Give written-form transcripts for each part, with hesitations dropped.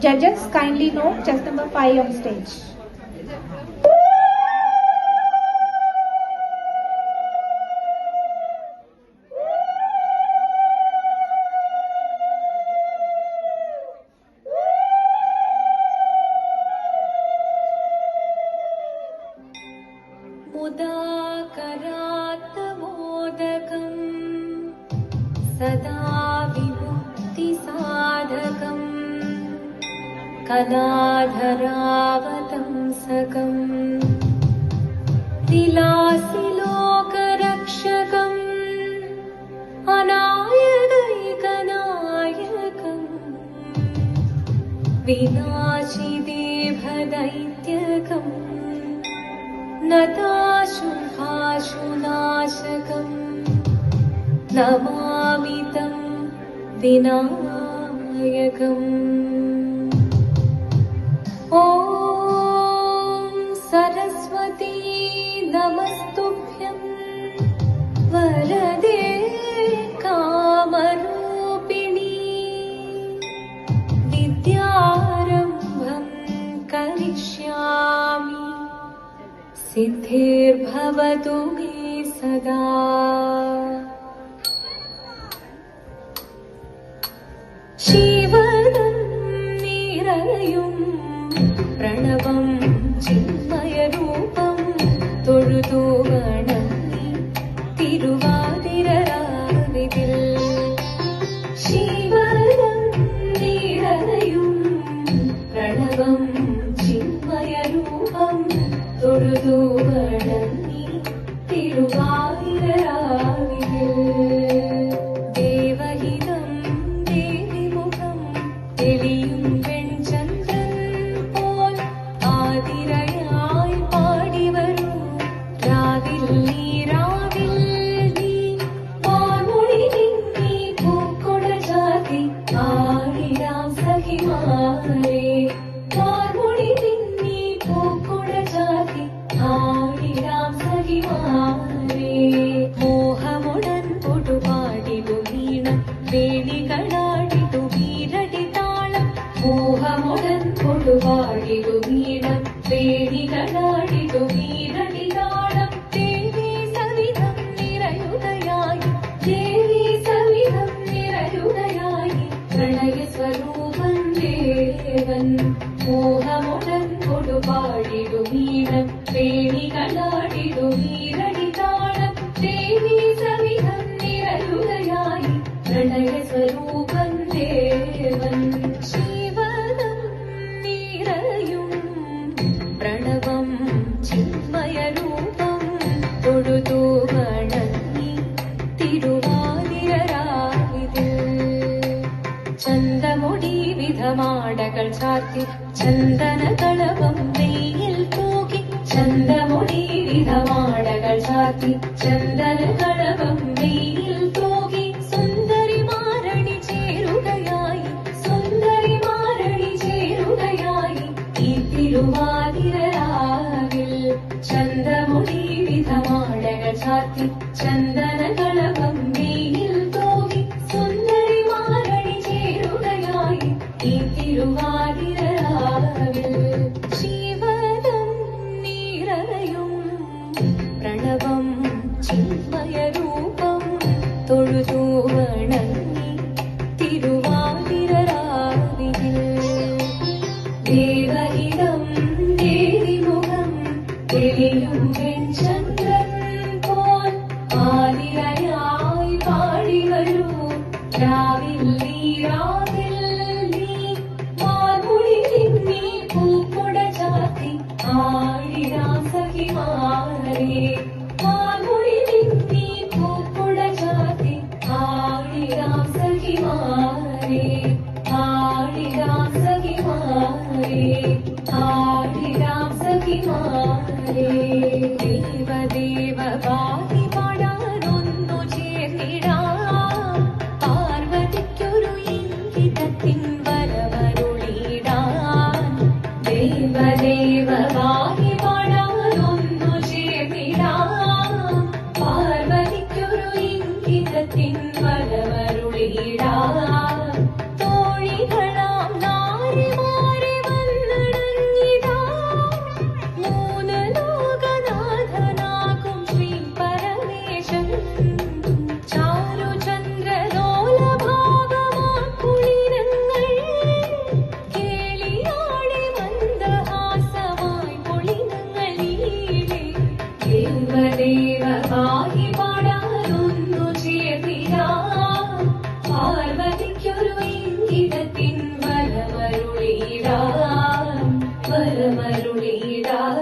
Judges, kindly note chess number 5 on stage. मुदाकरात्मोदकं सदा विमुक्तिसाधकं कलाधरावतंसकं विलासिलोकरक्षकम् अनायकैकनायकं विनाशिदेभदैत्यकम् नताशुभाशुनाशकम् नमामि तं विनायकम्। ॐ सरस्वती नमस्तुभ्यं वरदे कामरूपिणी विद्यारम्भं करिष्यामि सिद्धिर्भवतु मे सदा। शिवनं निरयुं प्रणवं चिन्मयरूपं തൊഴുതു വണങ്ങി തിരുവാതിരരാവിതിൽ ശിവനം നിറയും പ്രണവം ചിന്മയരൂപം തൊഴുതു വണങ്ങി തിരുവാതിരരാവിതിൽ ദേവഹിതം ദേവിമുഖം തെളിയും വെൺചന്ദ്രൻ പോൽ ആതിരയായി പാടിവരൂ രാവിൽ നീ വാമൊഴി നിന്നി പൂക്കൊട ചാർത്തി ആടിടാം സഖിമാരേ വാമൊഴി നിന്നി പൂക്കൊട ചാർത്തി ആടിടാം സഖിമാരേ മോഹമുടൻ പൊടുപാടിടു വീണം വേണികളാടിടു വീരടി താളം മോഹമുടൻ പൊടുപാടിടു വീണം വേണികളാടിടു വീരടി താളം ദേവി സവിധം നിറയുകയായി ദേവി സവിധം നിറയുകയായി പ്രണയ സ്വരൂപൻ ദേവൻ മോഹമുടൻ കൊടുപാടിടു വീണം വേണികളാടിടു വീരടി താളം ദേവി സവിധം നിറയുകയായി പ്രണയ സ്വരൂപൻ ദേവൻ ശിവനം നിറയും പ്രണവം ചിന്മയരൂപം തൊഴുതു വണങ്ങി തിരുവാതിരരാവിതിൽ ചന്തമൊടി വിധമാടകൾ ചാർത്തി ചന്ദനകളവം വെയിൽ തൂകി ചന്തമൊടി വിധമാടകൾ ചാർത്തി ചന്ദനകളവം വെയിൽ തൂകി സുന്ദരിമാരണി ചേരുകയായി സുന്ദരിമാരണി ചേരുകയായി ഈ തിരുവാതിരരാവിൽ ചന്തമൊടി വിധമാടകൾ ചാർത്തി ചന്ദനകളവം വെയിൽ തൂകി സുന്ദരിമാരണി ചേരുകയായി ഈ തിരുവാതിരരാവിൽ ശിവനം നിറയും പ്രണവം ചിന്മയരൂപം തൊഴുതു വണങ്ങി തിരുവാതിരരാവിതിൽ ദേവഹിതം ദേവിമുഖം തെളിയും വെൺചന്ദ്രൻ പോൽ ആതിരയായി പാടിവരൂ രാവിൽ നീ വാമൊഴി നിന്നി പൂക്കൊട ചാർത്തി ആടിടാം സഖിമാരേ വാമൊഴി നിന്നി പൂക്കൊട ചാർത്തി ആടിടാം സഖിമാരേ ആടിടാം സഖിമാരേ ആടിടാം സഖിമാരേ ദേവദേവ പാടി പാടാനൊന്നു ചേർന്നിടാം പാർവതിക്കൊരു ഇംഗിതത്തിൻ വരവരുളിടാൻ ദേവദേവ പാടി പാടാനൊന്നു വരമരുളിടാൻ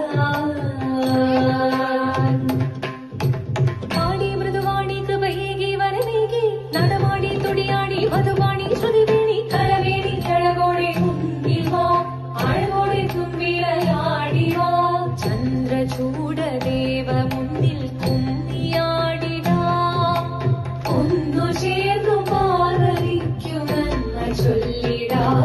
പാടി മൃദുവാണി കൃപയേകി വരമേകി നടമാടി തുടിയാടി മധുവാണി ശ്രുതിവേണി കരവേണി ചഴകോടെ കുന്തിവാ അഴകോടെ തുമ്പിളയാടിവാ ചന്ദ്രചൂടദേവ മുന്നിൽ കുമ്മിയാടിടാം ഒന്നു ചേർന്നു പാർവതിക്കുമെന്ന ചൊല്ലിടാം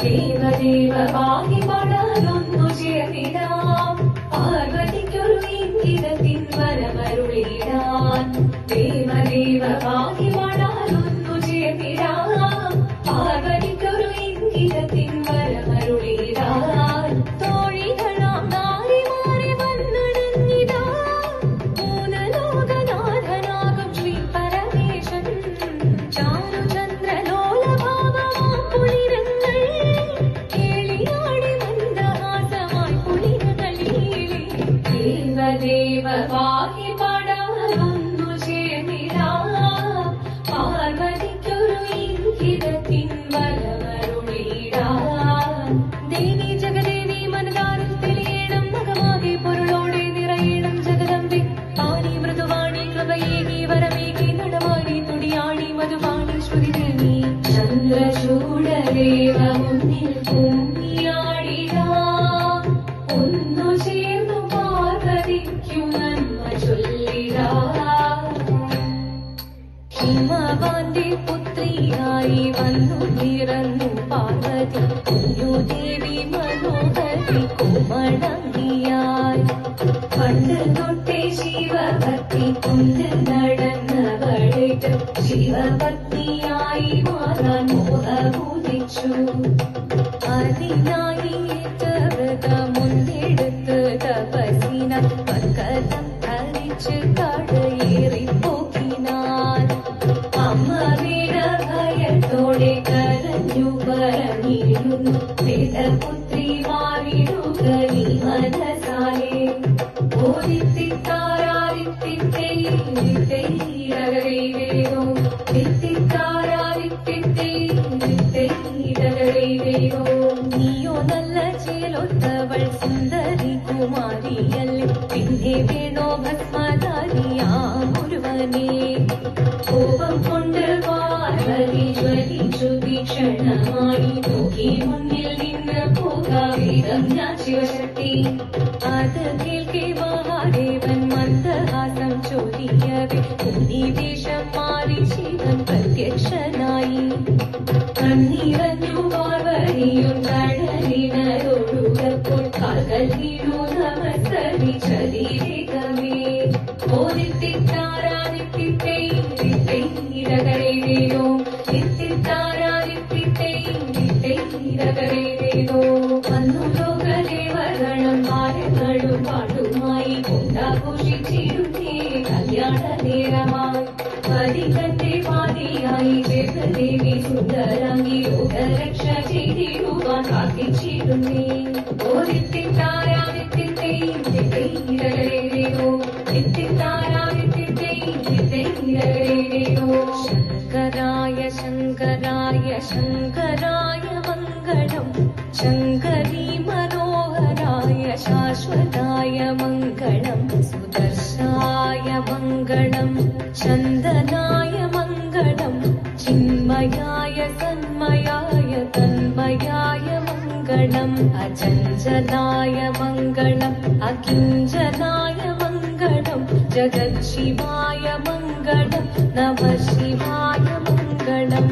ദേവദേവ പാകി പാടാനൊന്നു ചേർന്നിടാം പാർവതിക്കൊരു ഇംഗിതത്തിൻ വരമരുളിടാൻ ദേവദേവ പാകി പാടാനൊന്നു ചേർന്നിടാം പാർവതിക്കൊരു ഇംഗിതത്തിൻ വരമരുളിടാൻ തോഴികളാം നാരിമാരെ വന്നടങ്ങിടാം മൂന്ന് ലോകനാഥനാകും ശ്രീ പരമേശൻ ചാരുചന്ദ്രലോലഭാവമാം പുളിരങ്ങൾ കേളിയാടി മന്ദഹാസമായി പുളിരകളീളി ദേവദേവ പാകി പാടാനൊന്നു ചേർന്നിടാം പാർവതിക്കൊരു ഇംഗിതത്തിൻ വരമരുളിടാൻ ദേവി ജഗദേവി മനതാരിൽ തെളിയണം മകമാകെ പൊരുളോടെ നിറയണം ജഗദമ്പെ പാടി മൃദുവാണി കൃപയേകി വരമേകി നടമാടി തുടിയാടി മധുവാണി ശ്രുതിദേവി ചന്ദ്രചൂടദേവ മുന്നിൽ കുമ്മിയാടിടാം ഒന്നു ചേർന്നു പാർവതിക്കുമെന്ന ചൊല്ലിടാം ഹിമവാന്റെ പുത്രിയായി വന്നു നിറന്നു പാർവതി കുഞ്ഞുദേവി മനോഹരി കോമളങ്ങിയായി പണ്ട് തൊട്ടേ ശിവഭക്തി കൊണ്ട് നടന്നവളേറ്റ് ശിവപത്നിയായി മാറാൻ മോഹമുദിച്ചു അതിനായി വ്രതമൊന്നെടുത്ത് തപസിന പക്കലം ധരിച്ച് കടയേറിപ്പോക്കിനാൻ അമ്മ വീണ ഭയത്തോടെ കരഞ്ഞു പറഞ്ഞിരുന്നു വേദപുത്രി മാറിടുക നീ മനസാലെ ഓദിത്തിത്താരാദിത്തിത്തേരകരേരോ തിത്തിത്താരാദിത്തിത്തേരകരേരോ നീയോ നല്ല ചേലൊത്തവൾ സുന്ദരി കുമാരിയല്ലേ പിന്നെ വേണോ ഭസ്മധാരിയാം ഒരുവനെ കോപം കൊണ്ട് പാർവതി ജ്വലിച്ചു തീക്ഷണമായി നോക്കി മുന്നിൽ നിന്ന് പോകാം ഞാൻ ശിവശക്തി അത് കേൾക്കെ മഹാദേവൻ മന്ദഹാസം ചൊല്ലിയവേ ഉന്നിവേഷം മാറി ശിവൻ പ്രത്യക്ഷനായി കണ്ണീരഞ്ഞു പാർവതിയും കടലിനൊഴുകപ്പോൾ കാൽകൾ വീണു നമസ്കരിച്ചതിരേകമേ ഓദിത്തിത്താരാദിത്തിത്തേരകരേരോ തിത്തിത്താരാദിത്തിത്തേരകരേരോ വന്നു ലോകദേവഗണം മാരങ്ങളും പാട്ടുമായി കൊണ്ടാഘോഷിച്ചിരുന്നേ കല്യാണ നേരമായി പതികന്റെ പാതിയായി ദേവദേവി സുന്ദരാംഗി ലോകരക്ഷ ചെയ്തിടുവാൻ പ്രാർത്ഥിച്ചിരുന്നേ ഓദിത്തിത്താരാദിത്തിത്തേരകരേരോ തിത്തിത്താരാദിത്തിത്തേരകരേരോ ശങ്കരായ ശങ്കരായ ശങ്കരായ മംഗളം ശങ്കരീ മനോഹരായ ശാശ്വതായ മംഗളം സുദർശായ മംഗളം ചന്ദനായ മംഗളം ചിന്മയായ സന്മയായ തന്മയായ മംഗളം അചഞ്ചലായ മംഗളം അകിഞ്ചനായ മംഗളം ജഗത് ശിവായ മംഗളം നമ ശിവായ മംഗളം